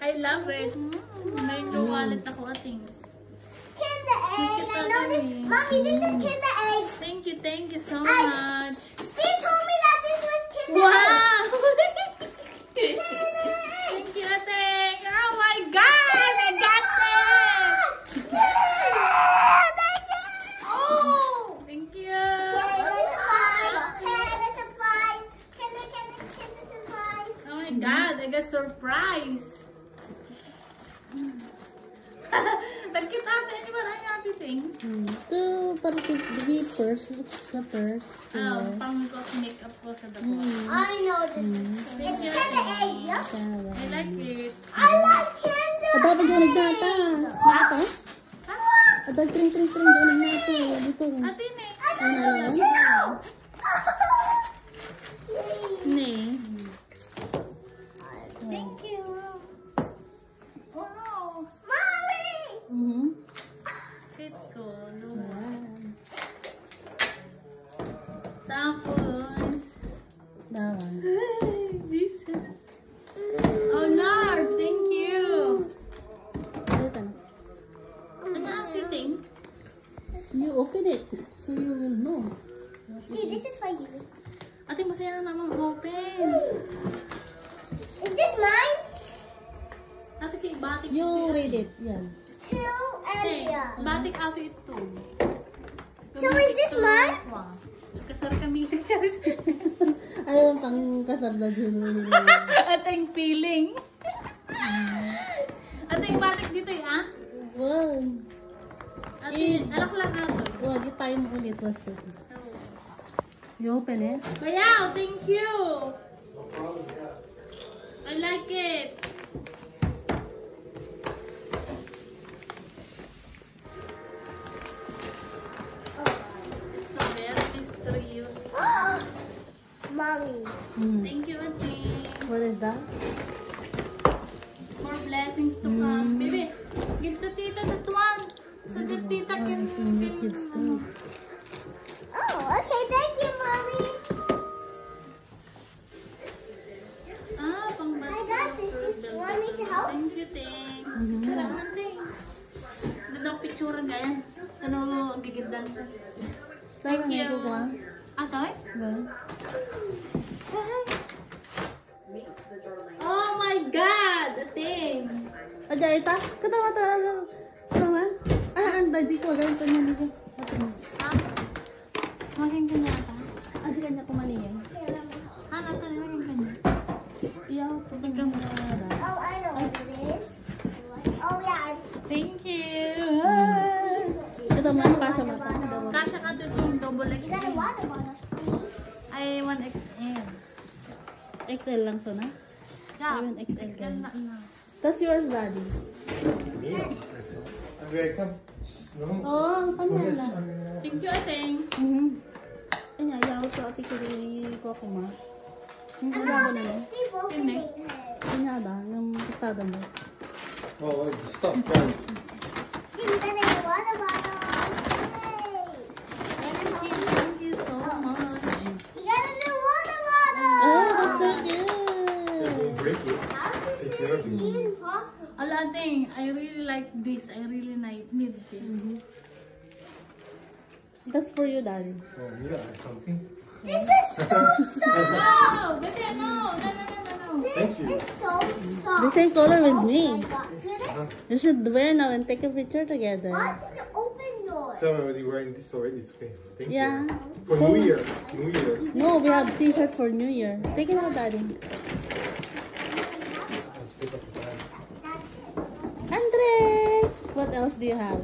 I love it. May wallet ako ating. Kinder egg. I know this. Mommy, this is Kinder egg. Thank you so much. Steve told me that this was Kinder egg. Wow! Thank you, Ateng. Oh my God! I got it! Oh! Thank you. Kinder surprise. Kinder surprise. Oh my God! I got surprise. Nagkit ate. Ano ba lang ate ting? Ito, parang bigay purse. Sa purse. Pang makeup ko sa dako. I know this. It's Kinder egg. I like it. I like Kinder. Ada pa yung nagnata. Ata? Ada tring yung nagnata. Dito. Ate ne. Ano lang? Ne. Thank you. Wow. Mommy. Fit ko. Tapos. Dawan. This is. Oh Lord, thank you. Dito na. Ano ang fitting? You open it. So you will know. Steve, this is for you. Ate, masaya na namang open. Is this mine? Ate, batik. You read it. Yan. Two and Batik ate ito. So is this mine? Wow. Kasar kami nagsabi. Ayaw pang kasar na dito. Ating feeling. Ating batik dito ah. Wow. Ating, alak lang ato. Wow, di time ulit. Was it? You open it? Bayaw, thank you. I like it. It's so very mysterious. Mommy. Thank you, Auntie. What is that? More blessings to come. Baby, give to Tita that one. So that Tita can... Oh, okay. Thank you, Mommy. Pang I got this. You want me to help? Thank you, Ting. Sarap man, Ting. Ganda ko picture gaya. Ano, gigidan. Thank you. Atoy? Oh my God! Ting. Aja ita, katawa. Naman. Ang dadi ko ganito niya dito. Maging kanya ata. Adi kanya kumaniya. Ano ito? Maging kanya. Iyaw, tumagang Oh, I know what it is. Oh, yeah. Thank you. ito mo kasha mata. Kasha ka ito itong double Is that a XL. water bottle, Steve? Ay, 1XL. XL lang so na. Yeah. Ayun, XL XL na. That's yours, daddy. Oh, ang panala. Thank you, Ateng. Anya, yaw to ati kiri ko kuma. Hindi I'm ko not na helping Steve open it. Anya ba ng estado mo? Oh, stop, guys. Steve, you got a water bottle. Thank you so much. You got a new water bottle. Oh, that's so cute. Don't break it. How is Take this care of it. even possible? Ala, Ateng, I really like this. I really need this. That's for you, daddy. Oh, yeah, something. This is so soft. No, baby, no. Thank you. It's so The soft. same color with Oh me. my God. Feel this? You should wear now and take a picture together. Why did you open yours? Tell me already wearing this already. It's okay. Thank Yeah. you. For New Year. New Year. No, we have t-shirt for New Year. Take it out, daddy. Let's take up the bag. That's it. Andre! What else do you have?